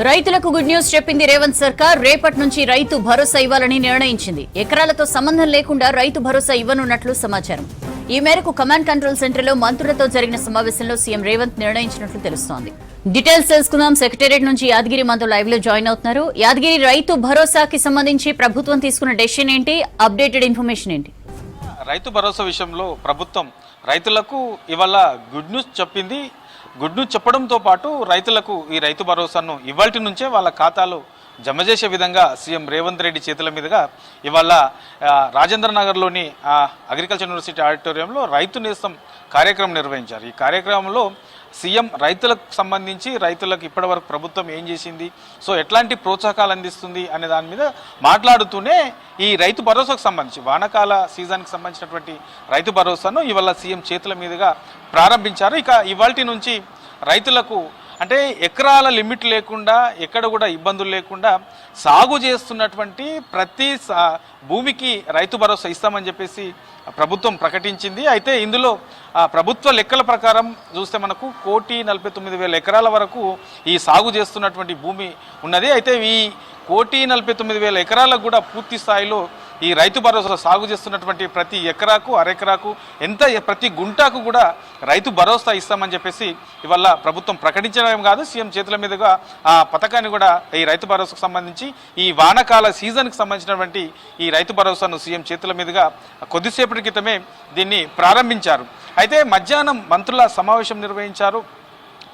రైతులకు good news చెప్పింది రేవంత్ సర్కార్. రేపటి నుంచి రైతు భరోసా ఇవ్వాలని నిర్ణయించింది. ఎకరాలతో సంబంధం లేకుండా రైతు భరోసా ఇవ్వనున్నట్లు సమాచారం. ఈ మేరకు కమాండ్ కంట్రోల్ సెంటర్లో మంత్రులతో జరిగిన సమావేశంలో సీఎం రేవంత్ నిర్ణయించినట్లు తెలుస్తోంది. డీటెయిల్స్ తెలుసుకుందాం. సెక్రటేరియట్ నుంచి యాదగిరి మనతో లైవ్ లో జాయిన్ అవుతున్నారు. యాదగిరి, రైతు భరోసాకి సంబంధించి ప్రభుత్వం తీసుకున్న డెసిషన్ ఏంటి? అప్డేటెడ్ ఇన్ఫర్మేషన్ ఏంటి? రైతు భరోసా విషయంలో ప్రభుత్వం రైతులకు ఇవాళ గుడ్ న్యూస్ చెప్పింది. గుడ్ న్యూస్ చెప్పడంతో పాటు రైతులకు ఈ రైతు భరోసాను ఇవాల్టి నుంచే వాళ్ళ ఖాతాలో జమ చేసే విధంగా సీఎం రేవంత్ రెడ్డి చేతుల మీదుగా ఇవాళ రాజేంద్ర నగర్లోని అగ్రికల్చర్ యూనివర్సిటీ ఆడిటోరియంలో రైతు నేస్తం కార్యక్రమం నిర్వహించారు. ఈ కార్యక్రమంలో సీఎం రైతులకు సంబంధించి రైతులకు ఇప్పటివరకు ప్రభుత్వం ఏం చేసింది, సో ఎట్లాంటి ప్రోత్సాహకాలు అందిస్తుంది అనే దాని మీద మాట్లాడుతూనే ఈ రైతు భరోసాకు సంబంధించి వానాకాల సీజన్కి సంబంధించినటువంటి రైతు భరోసాను ఇవాళ సీఎం చేతుల మీదుగా ప్రారంభించారు. ఇక ఇవాల్టి నుంచి రైతులకు అంటే ఎకరాల లిమిట్ లేకుండా ఎక్కడ కూడా ఇబ్బందులు లేకుండా సాగు చేస్తున్నటువంటి ప్రతి భూమికి రైతు భరోసా ఇస్తామని చెప్పేసి ప్రభుత్వం ప్రకటించింది. అయితే ఇందులో ప్రభుత్వ లెక్కల ప్రకారం చూస్తే మనకు 1,49,000 ఎకరాల వరకు ఈ సాగు చేస్తున్నటువంటి భూమి ఉన్నది. అయితే ఈ 1,49,000 ఎకరాలకు కూడా పూర్తి స్థాయిలో ఈ రైతు భరోసా సాగు చేస్తున్నటువంటి ప్రతి ఎకరాకు అరెకరాకు ప్రతి గుంటాకు కూడా రైతు భరోసా ఇస్తామని చెప్పేసి ఇవాళ ప్రభుత్వం ప్రకటించడం కాదు, సీఎం చేతుల మీదుగా ఆ పథకాన్ని కూడా ఈ రైతు భరోసాకు సంబంధించి ఈ వానాకాల సీజన్కి సంబంధించినటువంటి ఈ రైతు భరోసాను సీఎం చేతుల మీదుగా కొద్దిసేపటి క్రితమే దీన్ని ప్రారంభించారు. అయితే మధ్యాహ్నం మంత్రుల సమావేశం నిర్వహించారు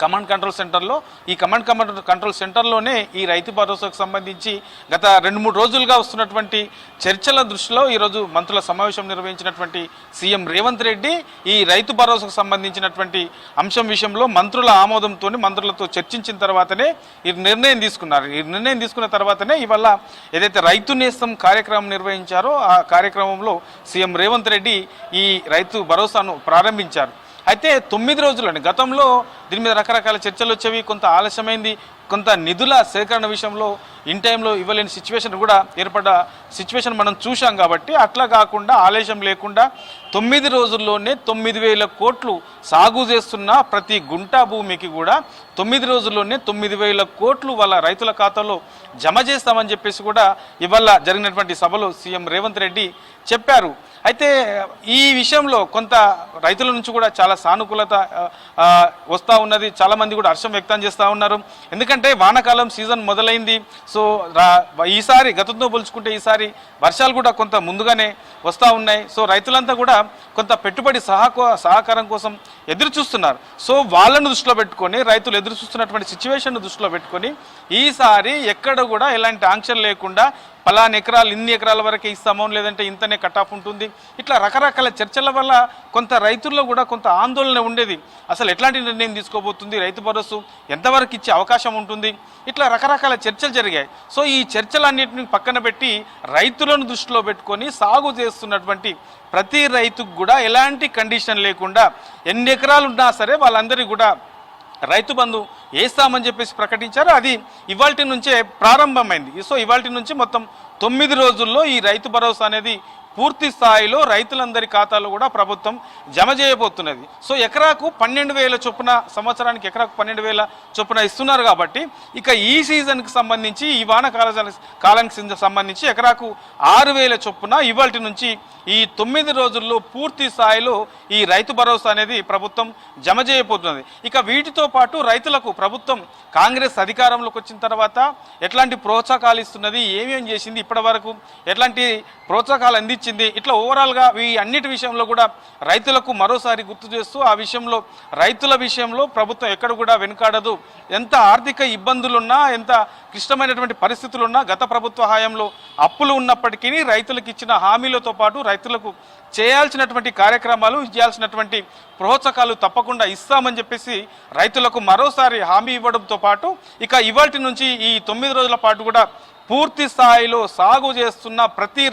కమాండ్ కంట్రోల్ సెంటర్లో. ఈ కమాండ్ కంట్రోల్ సెంటర్లోనే ఈ రైతు భరోసాకు సంబంధించి గత 2-3 రోజులుగా వస్తున్నటువంటి చర్చల దృష్టిలో ఈరోజు మంత్రుల సమావేశం నిర్వహించినటువంటి సీఎం రేవంత్ రెడ్డి ఈ రైతు భరోసాకు సంబంధించినటువంటి అంశం విషయంలో మంత్రుల ఆమోదంతో మంత్రులతో చర్చించిన తర్వాతనే ఈ నిర్ణయం తీసుకున్నారు. ఈ నిర్ణయం తీసుకున్న తర్వాతనే ఇవాళ ఏదైతే రైతు నేస్తం కార్యక్రమం నిర్వహించారో ఆ కార్యక్రమంలో సీఎం రేవంత్ రెడ్డి ఈ రైతు భరోసాను ప్రారంభించారు. అయితే 9 రోజులని గతంలో దీని మీద రకరకాల చర్చలు వచ్చేవి, కొంత ఆలస్యమైంది, కొంత నిధుల సేకరణ విషయంలో ఇన్ టైంలో ఇవ్వలేని సిచ్యువేషన్ కూడా ఏర్పడ్డ సిచ్యువేషన్ మనం చూసాం. కాబట్టి అట్లా కాకుండా ఆలస్యం లేకుండా 9 రోజుల్లోనే 9,000 కోట్లు సాగు చేస్తున్న ప్రతి గుంటా భూమికి కూడా 9 రోజుల్లోనే 9,000 కోట్లు వాళ్ళ రైతుల ఖాతాలో జమ చేస్తామని చెప్పేసి కూడా ఇవాళ జరిగినటువంటి సభలో సీఎం రేవంత్ రెడ్డి చెప్పారు. అయితే ఈ విషయంలో కొంత రైతుల నుంచి కూడా చాలా సానుకూలత వస్తూ ఉన్నది. చాలామంది కూడా హర్షం వ్యక్తం చేస్తూ ఉన్నారు. ఎందుకంటే వానాకాలం సీజన్ మొదలైంది. సో ఈసారి గతంతో పోల్చుకుంటే ఈసారి వర్షాలు కూడా కొంత ముందుగానే వస్తూ ఉన్నాయి. సో రైతులంతా కూడా కొంత పెట్టుబడి సహకారం కోసం ఎదురు చూస్తున్నారు. సో వాళ్ళను దృష్టిలో పెట్టుకొని రైతులు ఎదురు చూస్తున్నటువంటి సిచ్యువేషన్ దృష్టిలో పెట్టుకొని ఈసారి ఎక్కడ కూడా ఎలాంటి ఆంక్షలు లేకుండా పలానా ఎకరాలు ఇన్ని ఎకరాల వరకే ఇస్తామో లేదంటే ఇంతనే కట్ ఆఫ్ ఉంటుంది, ఇట్లా రకరకాల చర్చల వల్ల కొంత రైతుల్లో కూడా కొంత ఆందోళన ఉండేది. అసలు ఎట్లాంటి నిర్ణయం తీసుకోబోతుంది, రైతు భరోసా ఎంతవరకు ఇచ్చే అవకాశం ఉంటుంది, ఇట్లా రకరకాల చర్చలు జరిగాయి. సో ఈ చర్చలన్నింటినీ పక్కన పెట్టి రైతులను దృష్టిలో పెట్టుకొని సాగు చేస్తున్నటువంటి ప్రతి రైతుకు కూడా ఎలాంటి కండిషన్ లేకుండా ఎన్ని ఎకరాలు ఉన్నా సరే వాళ్ళందరికీ కూడా రైతు బంధు వేస్తామని చెప్పేసి ప్రకటించారు. అది ఇవాల్టి నుంచే ప్రారంభమైంది. సో ఇవాల్టి నుంచి మొత్తం 9 రోజుల్లో ఈ రైతు భరోసా అనేది పూర్తి స్థాయిలో రైతులందరి ఖాతాలో కూడా ప్రభుత్వం జమ చేయబోతున్నది. సో ఎకరాకు 12,000 చొప్పున సంవత్సరానికి ఎకరాకు 12,000 చొప్పున ఇస్తున్నారు. కాబట్టి ఇక ఈ సీజన్కి సంబంధించి ఈ కాలానికి సంబంధించి ఎకరాకు 6,000 చొప్పున ఇవాల్టి నుంచి ఈ 9 రోజుల్లో పూర్తి స్థాయిలో ఈ రైతు భరోసా అనేది ప్రభుత్వం జమ చేయబోతున్నది. ఇక వీటితో పాటు రైతులకు ప్రభుత్వం కాంగ్రెస్ అధికారంలోకి వచ్చిన తర్వాత ఎట్లాంటి ప్రోత్సాహకాలు ఇస్తున్నది, ఏమేం చేసింది, ఇప్పటి వరకు ఎట్లాంటి ప్రోత్సాహకాలు అందించింది, ఇట్లా ఓవరాల్గా ఈ అన్నిటి విషయంలో కూడా రైతులకు మరోసారి గుర్తు చేస్తూ ఆ విషయంలో రైతుల విషయంలో ప్రభుత్వం ఎక్కడ కూడా వెనుకాడదు. ఎంత ఆర్థిక ఇబ్బందులున్నా, ఎంత క్లిష్టమైనటువంటి పరిస్థితులున్నా, గత ప్రభుత్వ హయాంలో అప్పులు ఉన్నప్పటికీ రైతులకు ఇచ్చిన హామీలతో పాటు రైతులకు చేయాల్సినటువంటి కార్యక్రమాలు, చేయాల్సినటువంటి ప్రోత్సాహకాలు తప్పకుండా ఇస్తామని చెప్పేసి రైతులకు మరోసారి హామీ ఇవ్వడంతో పాటు ఇక ఇవాల్టి నుంచి ఈ 9 రోజుల పాటు కూడా పూర్తి స్థాయిలో సాగు చేస్తున్న ప్రతి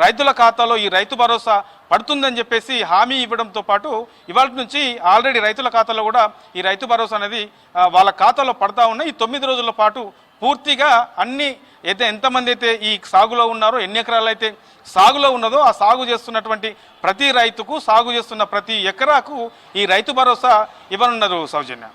రైతుల ఖాతాలో ఈ రైతు భరోసా పడుతుందని చెప్పేసి హామీ ఇవ్వడంతో పాటు ఇవాళ నుంచి ఆల్రెడీ రైతుల ఖాతాలో కూడా ఈ రైతు భరోసా అనేది వాళ్ళ ఖాతాలో పడతా ఉన్నాయి. ఈ 9 రోజుల పాటు పూర్తిగా అన్ని ఎంతమంది అయితే ఈ సాగులో ఉన్నారో, ఎన్ని ఎకరాలు అయితే సాగులో ఉన్నదో ఆ సాగు చేస్తున్నటువంటి ప్రతి రైతుకు, సాగు చేస్తున్న ప్రతి ఎకరాకు ఈ రైతు భరోసా ఇవ్వనున్నారు. సౌజన్య.